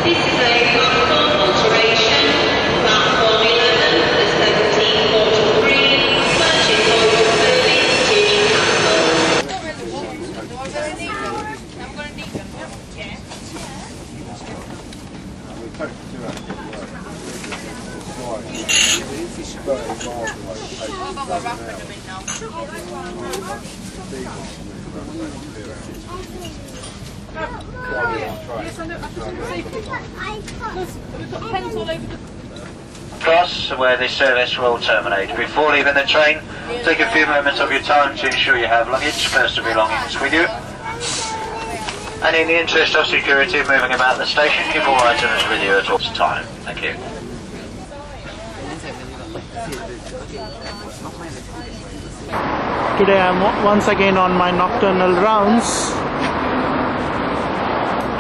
This is a platform alteration. Platform 11, the 1743, Merchant Point service to Newcastle. Cross, where this service will terminate. Before leaving the train, take a few moments of your time to ensure you have luggage, personal belongings with you. And in the interest of security, moving about the station, keep all items with you at all times. Thank you. Today I'm once again on my nocturnal rounds.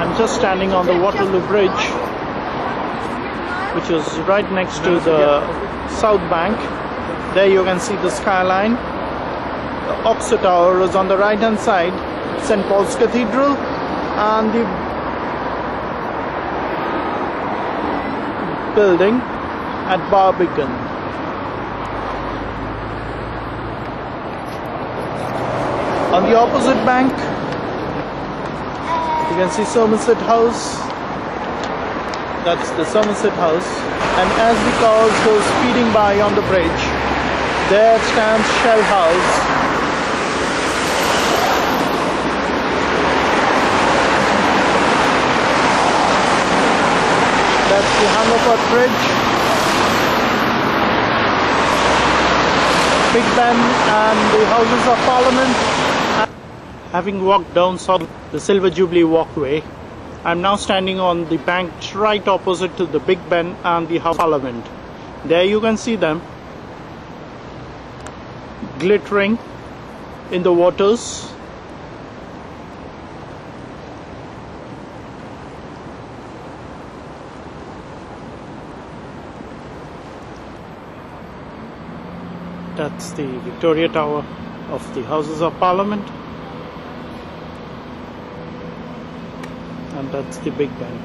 I'm just standing on the Waterloo Bridge, which is right next to the South Bank. There you can see the skyline. The Oxford Tower is on the right hand side, St. Paul's Cathedral, and the building at Barbican. On the opposite bank, you can see Somerset House. That's the Somerset House. And as the cars go speeding by on the bridge, there stands Shell House. That's the Hungerford Bridge. Big Ben and the Houses of Parliament. Having walked down the Silver Jubilee walkway, I'm now standing on the bank right opposite to the Big Ben and the House of Parliament. There you can see them glittering in the waters. That's the Victoria Tower of the Houses of Parliament. And that's the Big Ben.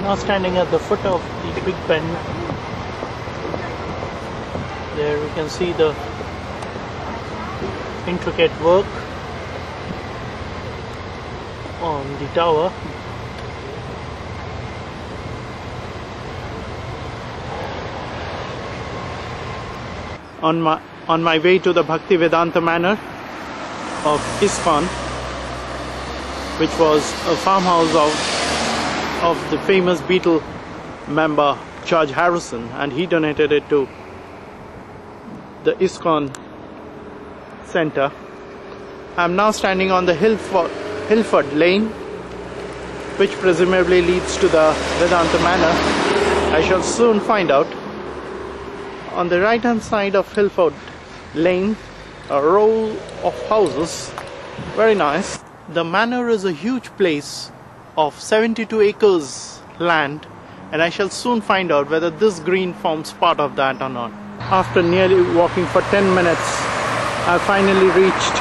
Now standing at the foot of the Big Ben. There you can see the intricate work. on the tower. On my way to the Bhaktivedanta Manor of ISKCON, which was a farmhouse of the famous Beatle member George Harrison, and he donated it to the ISKCON Center. I'm now standing on the Hillford Lane, which presumably leads to the Vedanta Manor. I shall soon find out. On the right hand side of Hillford Lane, a row of houses, very nice. The manor is a huge place of 72 acres land, and I shall soon find out whether this green forms part of that or not. After nearly walking for 10 minutes, I finally reached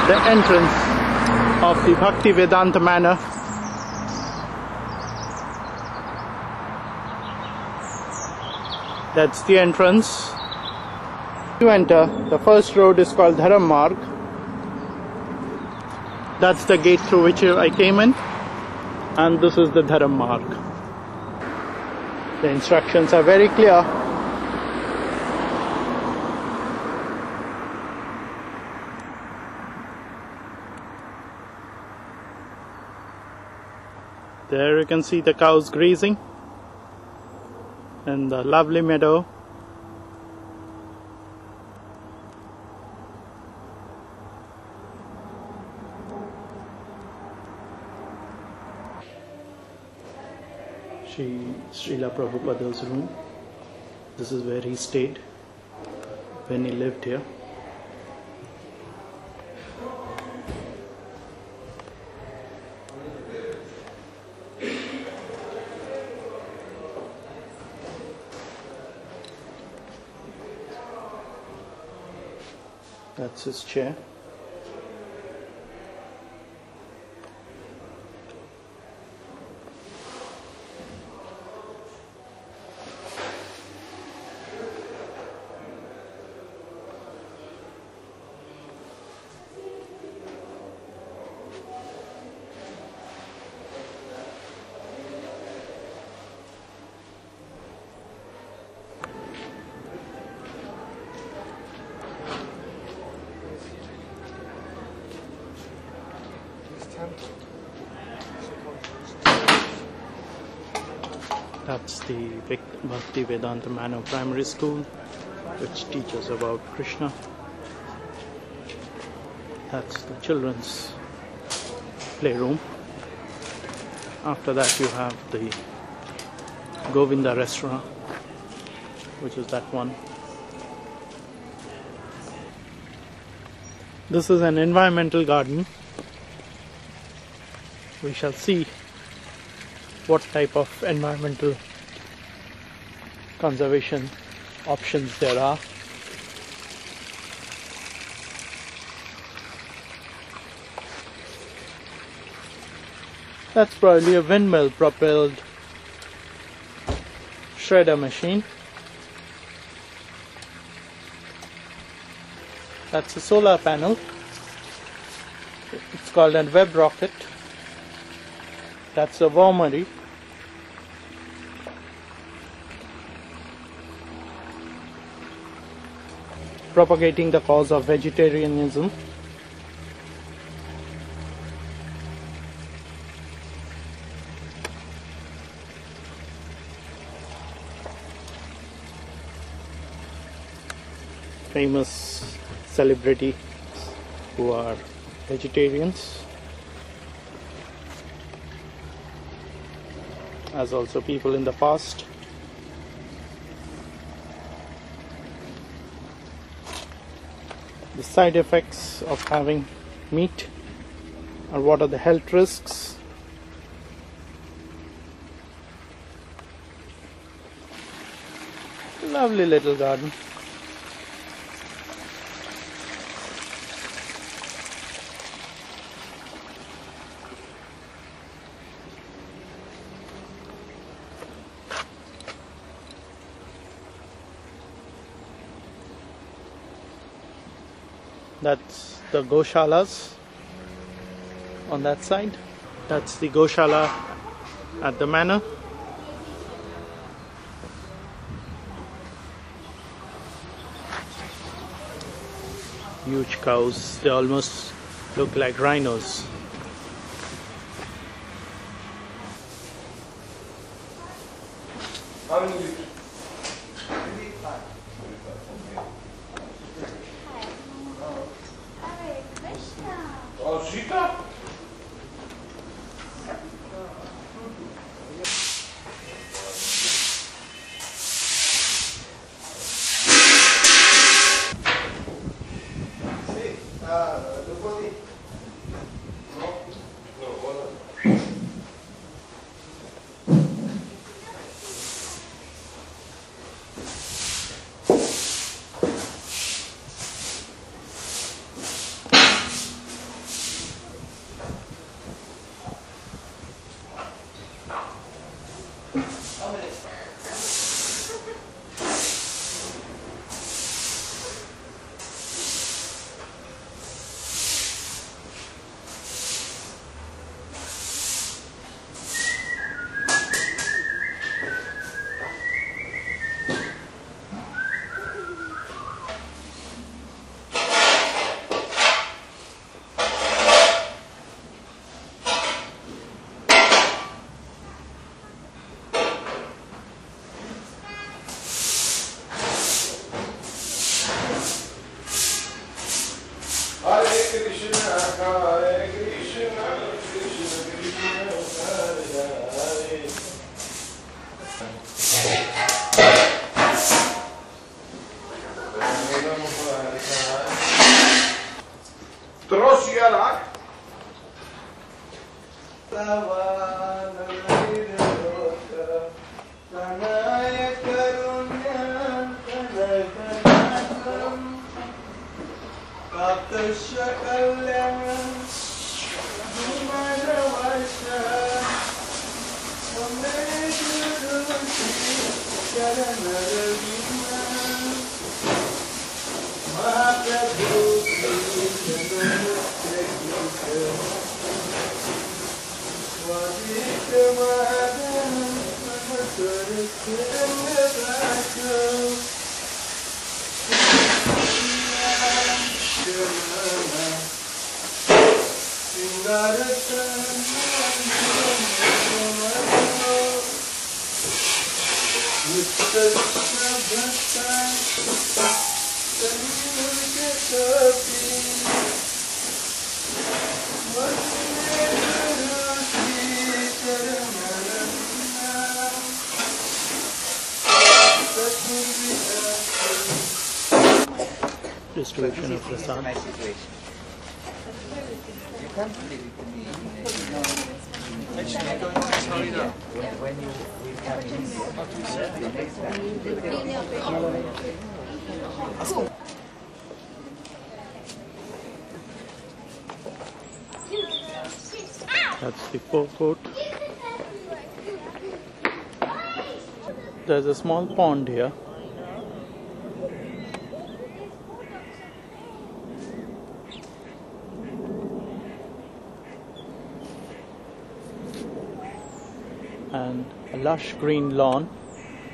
the entrance of the Bhaktivedanta Manor. That's the entrance. To enter, the first road is called Dharam Marg. That's the gate through which I came in, and this is the Dharam Marg. The instructions are very clear. There you can see the cows grazing in the lovely meadow. Srila Prabhupada's room. This is where he stayed when he lived here. That's his chair. That's the Bhaktivedanta Manor Primary School, which teaches about Krishna. That's the children's playroom. After that you have the Govinda restaurant, which is that one. This is an environmental garden. We shall see what type of environmental conservation options there are. That's probably a windmill propelled shredder machine. That's a solar panel. It's called a web rocket. That's a wormery. Propagating the cause of vegetarianism. Famous celebrities who are vegetarians, as also people in the past. The side effects of having meat, or what are the health risks. Lovely little garden. That's the Goshalas. on that side. That's the Goshala at the manor. Huge cows, they almost look like rhinos. Distribution of prasad. That's the forecourt. There's a small pond here. And a lush green lawn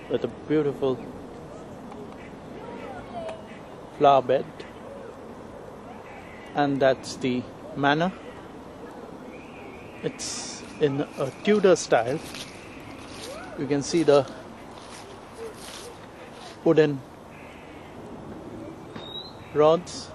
with a beautiful flower bed, and that's the manor. It's in a Tudor style. You can see the wooden rods.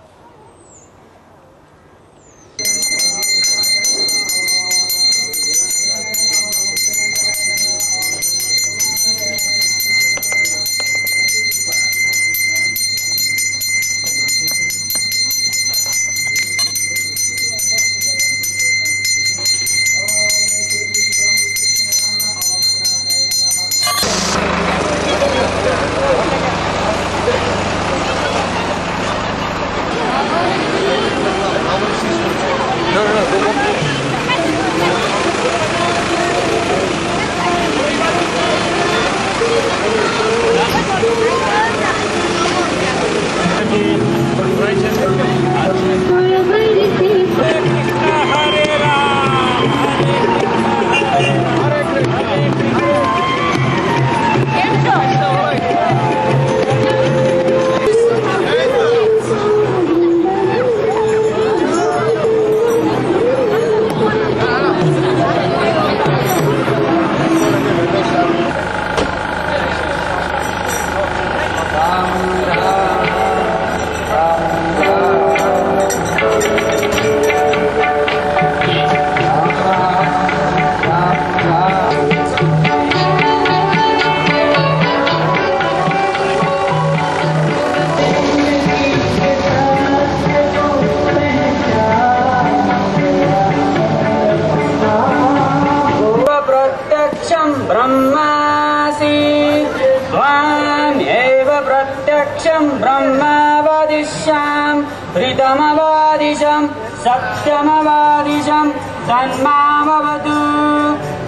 हृदमवादिशं सत्यमवादिशं तन्मामवतु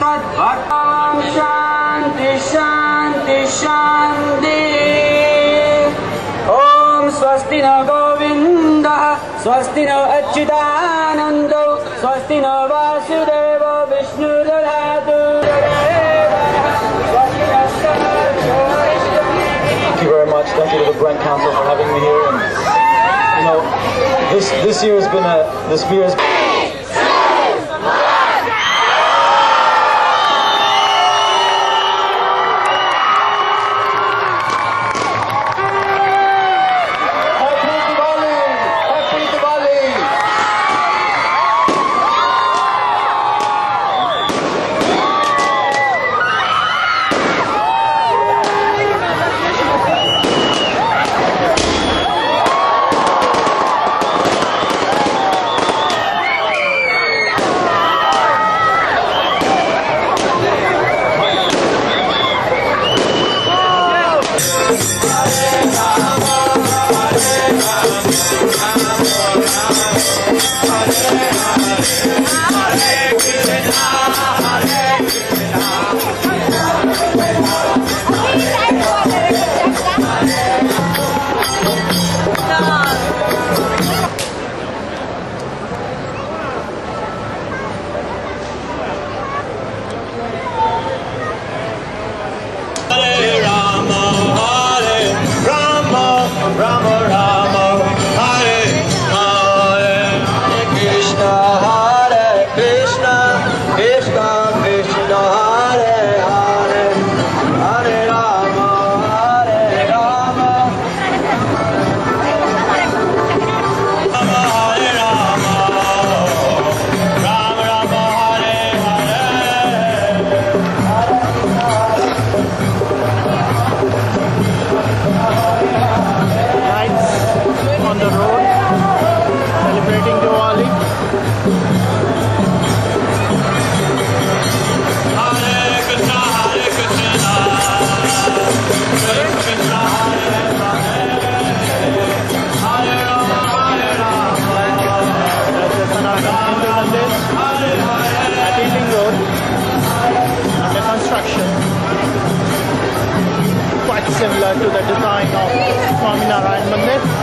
तद्भक्तं शान्ति शान्ति शान्तिः। ॐ स्वस्ति न गोविन्दः स्वस्ति न अच्युतानन्दो स्वस्ति न वासुदेवो विष्णुर्दधातु। Thank you very much. Thank you to the Brent Council for having me here. And, you know, this year has been this year has similar to the design of Swaminarayan Mandir.